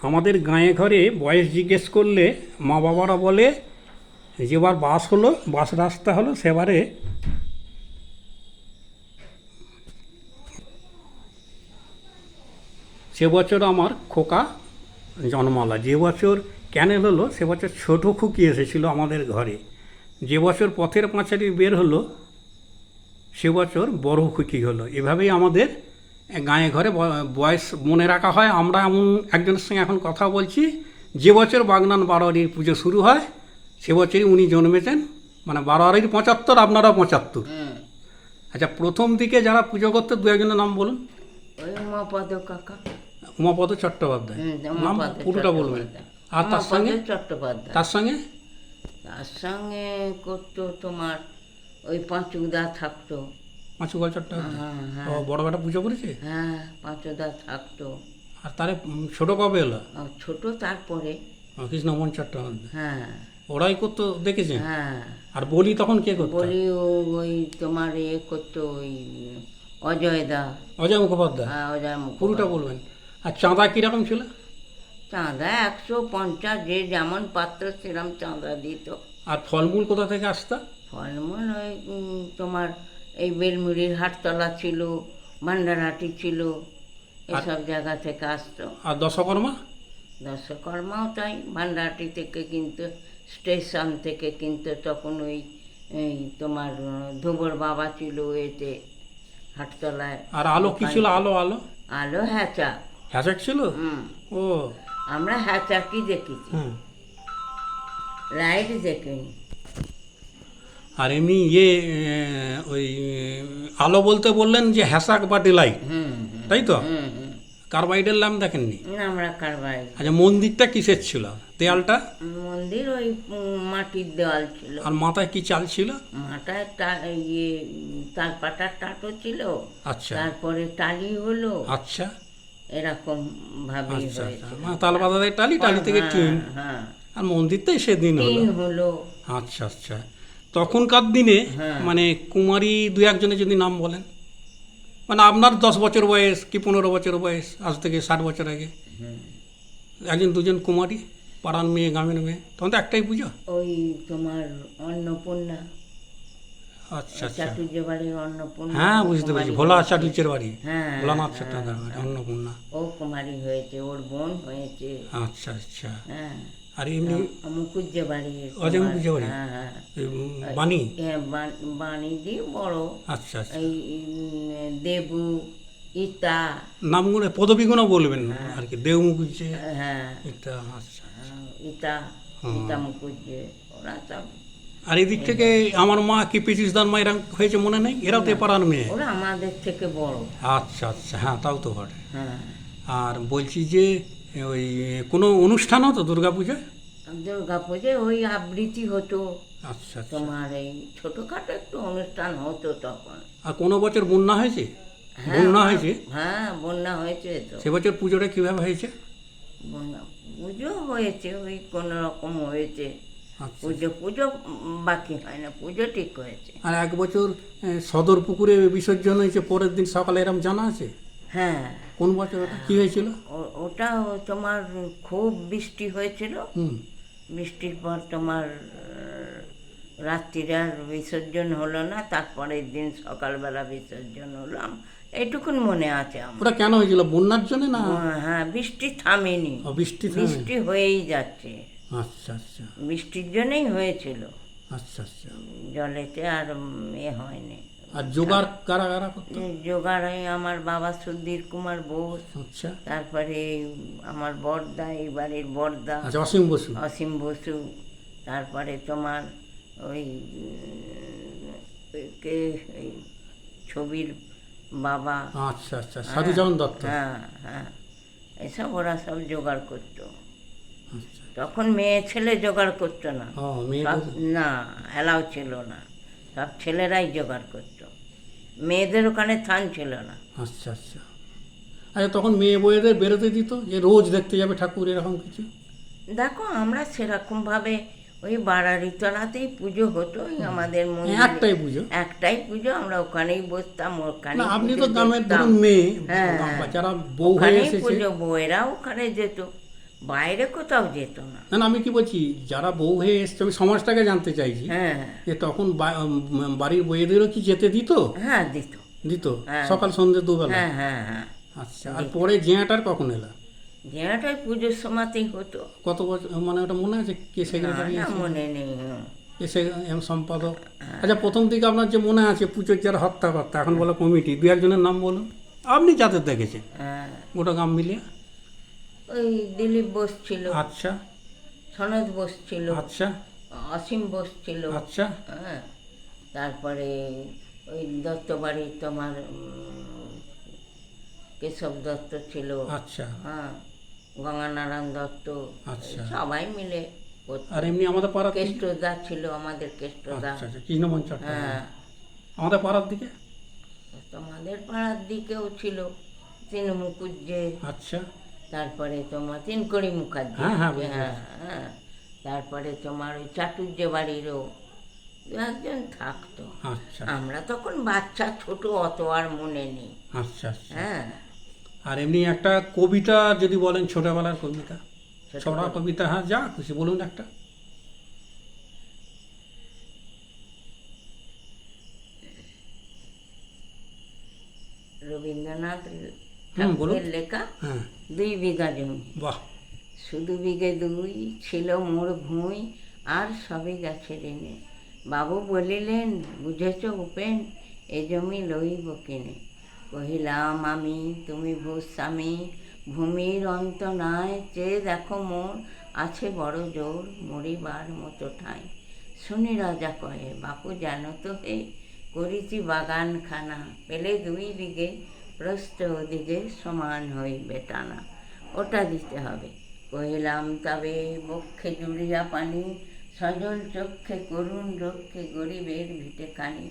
আমাদের গাঁয়ে ঘরে বয়স জিজ্ঞেস করলে মা বাবারা বলে যেবার বাস হলো, বাস রাস্তা হলো, সেবারে সে বছর আমার খোকা জন্মালা। যে বছর ক্যানেল হলো সে বছর ছোটো খুকি এসেছিলো আমাদের ঘরে। যে বছর পথের পাঁচালী বের হলো সে বছর বড় খুকি হলো। এভাবেই আমাদের গাঁয়ে ঘরে বয়স মনে রাখা হয়। আমরা এমন একজনের সঙ্গে এখন কথা বলছি, যে বছর বাগনান বারোয়ারির পুজো শুরু হয় সে বছরই উনি জন্মেছেন, মানে বারোয়ারির 75, আপনারা 75। আচ্ছা, প্রথম দিকে যারা পুজো করতো দু একজনের নাম বলুন। ওই উমাপদ কাকা, উমাপদ চট্টোপাধ্যায়, নাম পুরোটা বলবেন। আর তার সঙ্গে চট্টোপাধ্যায়, তার সঙ্গে তার সঙ্গে করতো তোমার ওই পাঁচুদা থাকতো। পাঁচুগোল চট্টোপাধ্যায়, হ্যাঁ, ও বড় বেটা পুজো করেছে। হ্যাঁ, পাঁচুদা থাকতো। আর তারে ছোটো কবে এলো? ছোট তারপরে কৃষ্ণমোহন চট্টোপাধ্যায়, হ্যাঁ ওরাই করতো দেখেছেন। হ্যাঁ, আর বলি তখন কে করতো? বলি ওই তোমার করতো ওই অজয়দা। অজয় মুখোপাধ্যায়। হ্যাঁ, অজয় পুরোটা বলবেন। আর চাঁদা কীরকম ছিল? চাঁদা 150, যে যেমন পাত্র সেরকম চাঁদা দিত। আর ফলমূল কোথা থেকে আসতো? ফলমূল ওই তোমার এই বেলমুড়ির হাটতলা ছিল, ভান্ডারহাটি ছিল, এসব জায়গা থেকে আসতো। আর দশকর্মা? দশকর্মাও তাই, ভান্ডারহাটি থেকে কিন্তু, স্টেশন থেকে কিন্তু তখন ওই এই তোমার ধুবর বাবা ছিল এতে হাটতলায়। আর আলো কি ছিল? আলো আলো আলো হ্যাচা। হ্যাচাক ছিল? ও, আমরা হ্যাচাকই দেখেছি, হ্যাঁ। লাইট দেখিনি। আর এমনি ওই আলো বলতে বললেন যে হ্যাসাক বা ডেলাইট, তাই তো? কার্বাইডের ল্যাম্প দেখেননি? না, আমরা কারবাই। আচ্ছা, মন্দিরটা কিসের ছিল? দেয়ালটা? মন্দির ওই মাটির দেওয়াল ছিল। আর মাথায় কি চাল ছিল? মাথায় তালপাটার টাটো ছিল। আচ্ছা, তারপরে টালি হলো। আচ্ছা এরকম ভাবেই আচ্ছা হয়েছে। আচ্ছা, মানে তাল পাতা দিয়ে টালি, টালি থেকে টিন। হ্যাঁ, আর মন্দিরটাই সেদিন হলো। টিন হলো। আচ্ছা আচ্ছা। তখনকার দিনে হ্যাঁ। মানে কুমারী দু একজনের যদি নাম বলেন, মানে আপনার 10 বছর বয়স কি 15 বছর বয়স, আজ থেকে 60 বছর আগে, একজন দুজন কুমারী, পাড়ার মেয়ে, গ্রামের মেয়ে, তখন তো একটাই পুজো। ওই তোমার অন্নপূর্ণা, আচ্ছা আচ্ছা, চাটুর্য বাড়ির অন্নপূর্ণা। হ্যাঁ বুঝতে পেরেছি, ভোলা চাটুর্যের বাড়ি, হ্যাঁ, ভোলানাথ হ্যাঁ, চট্টোপাধ্যায় বাড়ি, অন্নপূর্ণা। ও কুমারী হয়েছে, ওর বোন হয়েছে। আচ্ছা আচ্ছা। হ্যাঁ, আর এমনি মুকুজ্জ বাড়ি। অজয় মুকুজ্জ বাড়ি, হ্যাঁ হ্যাঁ, বাণী। হ্যাঁ, বাণীদি বড়। আচ্ছা আচ্ছা, এই দেবু, ইতা, নামগুলো পদবিগুলো বলবেন আর কি, দেব মুখুজ্জ, হ্যাঁ, এটা। আচ্ছা, ইতা, ইতা মুকুজ্জ, ওরা সব। আর এদিক থেকে আমার মা কি পিচিসদার মা এরকম হয়েছে মনে নেই? এরাও তো পাড়ার মেয়ে। ওরা আমাদের থেকে বড়। আচ্ছা আচ্ছা, হ্যাঁ তাও তো ঘটে। হ্যাঁ, আর বলছি যে ওই কোনো অনুষ্ঠান হতো দুর্গা পূজায়? দুর্গা পুজোয় ওই আবৃত্তি হতো, আচ্ছা আচ্ছা। তোমার এই ছোটখাটো একটু অনুষ্ঠান হতো তখন। আর কোনো বছর বন্যা হয়েছে? হ্যাঁ, বন্যা হয়েছে? হ্যাঁ, বন্যা হয়েছে তো। সে বছর পুজোটা কীভাবে হয়েছে? বন্যা পুজো হয়েছে, ওই কোনো রকম হয়েছে। আচ্ছা। পুজো পুজো বাকি হয় না, পুজো ঠিক হয়েছে। আর এক বছর সদর পুকুরে বিসর্জন হয়েছে, পরের দিন সকালে, এরম জানা আছে? হ্যাঁ, কোন বছর ওটা কী হয়েছিল? ওটা তোমার খুব বৃষ্টি হয়েছিল। হুম। বৃষ্টির পর তোমার রাত্রির আর বিসর্জন হলো না, তারপরের দিন সকালবেলা বিসর্জন হলাম, এইটুকুন মনে আছে আমার। ওটা কেন হয়েছিল, বন্যার জন্য না? হ্যাঁ, বৃষ্টি থামেনি, ও, বৃষ্টি থামেনি। বৃষ্টি হয়েই যাচ্ছে, আচ্ছা আচ্ছা বৃষ্টির জন্যই হয়েছিল। আচ্ছা আচ্ছা। জলেতে আর হয়নি। আর জোগাড় কারা কারা করতো? জোগাড় হয় আমার বাবা সুধীর কুমার বোস, আচ্ছা তারপরে আমার বড়দা, এই বাড়ির বড়দা আচ্ছা, অসীম বসু। অসীম বসু, তারপরে তোমার ওই কে এই ছবির বাবা। আচ্ছা আচ্ছা, সাধুচরণ দত্ত। হ্যাঁ হ্যাঁ, এসব ওরা সব জোগাড় করতো। আচ্ছা। তখন মেয়ে ছেলে জোগাড় করতো না, ও, মেয়ে সব না, অ্যালাউ ছিল না, সব ছেলেরাই জোগাড় করতো, মেয়েদের ওখানে থান ছিল না। আচ্ছা আচ্ছা। আচ্ছা, তখন মেয়ে বউয়েদের বেরোতে দিত যে রোজ দেখতে যাবে ঠাকুর, এরকম কিছু? দেখো, আমরা সেরকমভাবে ওই বাড়ারিতলাতেই পুজো হতো, ওই আমাদের মন্দিরে একটাই পুজো? একটাই পুজো, আমরা ওখানেই বসতাম, ওখানে না, আপনি তো গ্রামের ধরুন মেয়ে, হ্যাঁ, যারা বউ হয়ে ওখানেই এসেছে। পুজো, বউয়েরা ওখানে যেত, বাইরে কোথাও যেত না। না না, আমি কি বলছি, যারা বউ হয়ে এসছে, আমি সমাজটাকে জানতে চাইছি হ্যাঁ যে তখন বাড়ির বউয়েদেরও কি যেতে দিত? হ্যাঁ দিত। দিত, হ্যাঁ, সকাল সন্ধ্যে দুবেলা? হ্যাঁ হ্যাঁ হ্যাঁ। আচ্ছা, আর পরে জেঁয়াটার কখন এলা? যেটাই পুজোর সময়তেই হতো। কত বছর, মানে ওটা মনে আছে কে না সেক্রেটারি না আছে, মনে নেই। কে সম্পাদক? আচ্ছা, প্রথম দিকে আপনার যে মনে আছে পুজোর যারা হত্যাকর্তা, এখন বলো কমিটি, দু একজনের নাম বলুন আপনি যাদের দেখেছেন হ্যাঁ, গোটা গ্রাম মিলিয়ে। ওই দিলীপ বোস ছিল, আচ্ছা সনদ বোস ছিল, আচ্ছা অসীম বোস ছিল। আচ্ছা হ্যাঁ, তারপরে ওই দত্তবাড়ির তোমার কেশব দত্ত ছিল। আচ্ছা হ্যাঁ, গঙ্গানারায়ণ দত্ত, আচ্ছা। সবাই মিলে করতো। আর এমনি আমাদের পাড়ার দিকে? কেষ্টদা ছিল, আমাদের কেষ্টদা। আচ্ছা আচ্ছা, কৃষ্ণমোহন চট্টোপাধ্যায়। হ্যাঁ, আমাদের পাড়ার দিকে? তোমাদের পাড়ার দিকেও ছিল তিন মুকুজ্জে, আচ্ছা তারপরে তোমার তিনকড়ি মুখার্জি। হ্যাঁ, হ্যাঁ, বুঝতে হ্যাঁ হ্যাঁ, তারপরে তোমার ওই চাটুর্যে বাড়িরও দু একজন থাকতো। আচ্ছা আমরা তখন বাচ্চা, ছোট, অত আর মনে নেই। আচ্ছা আচ্ছা। হ্যাঁ, আর এমনি একটা কবিতা যদি বলেন, ছোটবেলার কবিতা, ছোট ছড়া করে। কবিতা, হ্যাঁ যা খুশি বলুন একটা। রবীন্দ্রনাথ বলুন। ঠাকুরের লেখা হ্যাঁ, 2 বিঘা জমি, বাহ। শুধু বিঘে 2 ছিল মোর ভুঁই, আর সবই গেছে ঋণে। বাবু বলিলেন, বুঝেছ উপেন, এ জমি লইব কিনে। কহিলাম আমি, তুমি ভূস্বামী, ভূমির অন্ত নাই, চেয়ে দেখো মোর আছে বড় জোর, মরিবার মতো ঠাঁই। শুনি রাজা কহে, বাপু জানো তো হে, করিছি বাগানখানা, পেলে 2 বিঘে, প্রস্থ ওদিকে সমান হইবে টানা। ওটা দিতে হবে। কহিলাম তবে, বক্ষে জুড়িয়া পানি, সজল চক্ষে করুণ রক্ষে, গরিবের ভিটে খানি।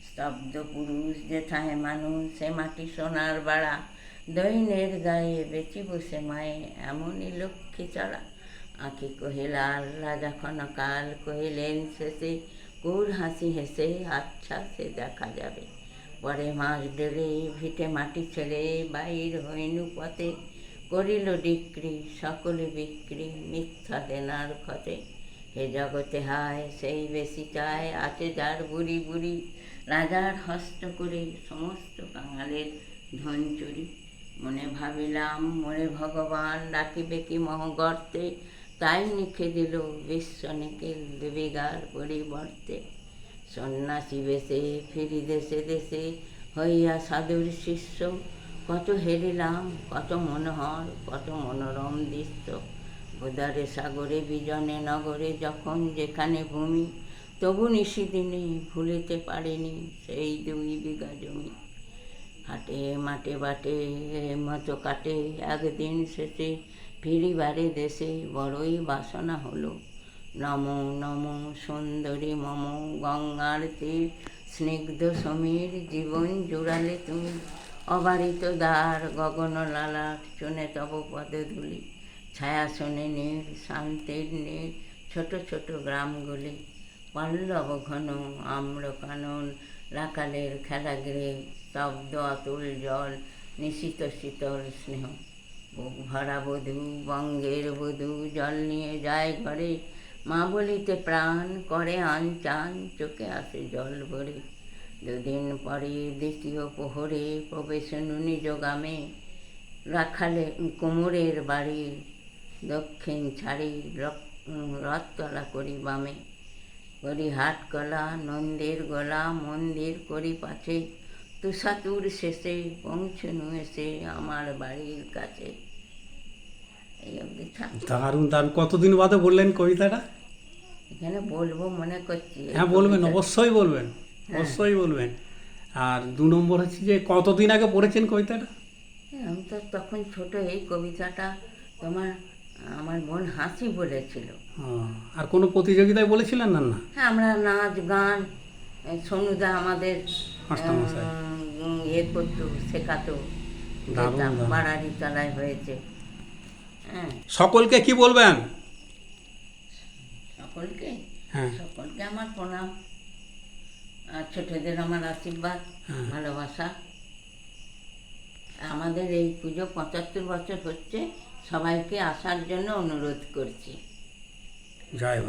স্তব্ধ পুরুষ যেথায় মানুষ, সে মাটি সোনার বাড়া, দৈনের গায়ে বেচি বসে মায়ে, এমনই লক্ষ্মী চড়া। আঁকি কহিলাল, রাজা ক্ষণকাল কহিলেন শেষে, কুর হাসি হেসে, আচ্ছা সে দেখা যাবে। পরে মাস 1.5 ভিটে মাটি ছেড়ে, বাইর হইনু পথে, করিল ডিক্রি, সকলে বিক্রি, মিথ্যা দেনার ক্ষতে। হে জগতে হায়, সেই বেশি চায়, আছে যার বুড়ি বুড়ি, রাজার হস্ত করে সমস্ত কাঙালের ধন চুরি। মনে ভাবিলাম, মোরে ভগবান রাখিবে কি মহগর্তে, তাই লিখে দিল বিশ্ব নিখিল 2 বিঘার পরিবর্তে। সন্ন্যাসী বেশে ফিরি দেশে দেশে, হইয়া সাধুর শিষ্য, কত হেরিলাম, কত মনোহর, কত মনোরম দৃশ্য। উদারে সাগরে বিজনে নগরে, যখন যেখানে ভূমি, তবু নিশিদিনে ভুলিতে পারিনি সেই 2 বিঘা জমি। হাটে মাঠে বাটে মতো কাটে, একদিন শেষে ফিরিবারে দেশে, বড়ই বাসনা হলো। নমো নমো সুন্দরী মম, গঙ্গার তীর স্নিগ্ধ সমীর, জীবন জুড়ালে তুমি, অবারিত দ্বার গগন লালাট, চুনে তব পদধূলি। ছায়া শোনে নীড়, শান্তির নীড়, ছোট ছোট গ্রামগুলি, পল্লব ঘন আম্র কানন, রাখালের খেলাগৃহে, স্তব্ধ অতুল জল, নিশীত শীতল স্নেহ। বুক ভরা বধূ, বঙ্গের বধূ, জল নিয়ে যায় ঘরে, মা বলিতে প্রাণ করে আনচান, চোখে আসে জল ভরে। 2 দিন পরে দ্বিতীয় প্রহরে, প্রবেশনু নিজ গ্রামে, রাখালে কুমোরের বাড়ি, দক্ষিণ ছাড়ি রথতলা করি বামে। করি হাটকলা, নন্দের গলা, মন্দির করি পাছে, তুষাতুর শেষে পৌঁছনু এসে আমার বাড়ির কাছে। এই অবধি থাক। দারুণ দারুণ। কতদিন বাদে বললেন কবিতাটা? এখানে বলবো মনে করছি। এই হ্যাঁ বলবেন, কবিতা- অবশ্যই বলবেন, অবশ্যই বলবেন। আর 2 নম্বর হচ্ছে যে কতদিন আগে পড়েছেন কবিতাটা? আমি তো তখন ছোট, এই কবিতাটা তোমার আমার বোন হাসি বলেছিল। ও, আর কোনো প্রতিযোগিতায় বলেছিলেন না? না, হ্যাঁ, আমরা নাচ গান, সনুদা আমাদের মাস্টারমশাই। ইয়ে করতো, শেখাতো, দারুণ, যেতাম, দারুণ। বাড়ারি তলায় হয়েছে। হ্যাঁ, সকলকে কি বলবেন? সকলকে হ্যাঁ সকলকে আমার প্রণাম, আর ছোটদের আমার আশীর্বাদ, হ্যাঁ। ভালোবাসা। আমাদের এই পুজো 75 বছর হচ্ছে, সবাইকে আসার জন্য অনুরোধ করছি। জয়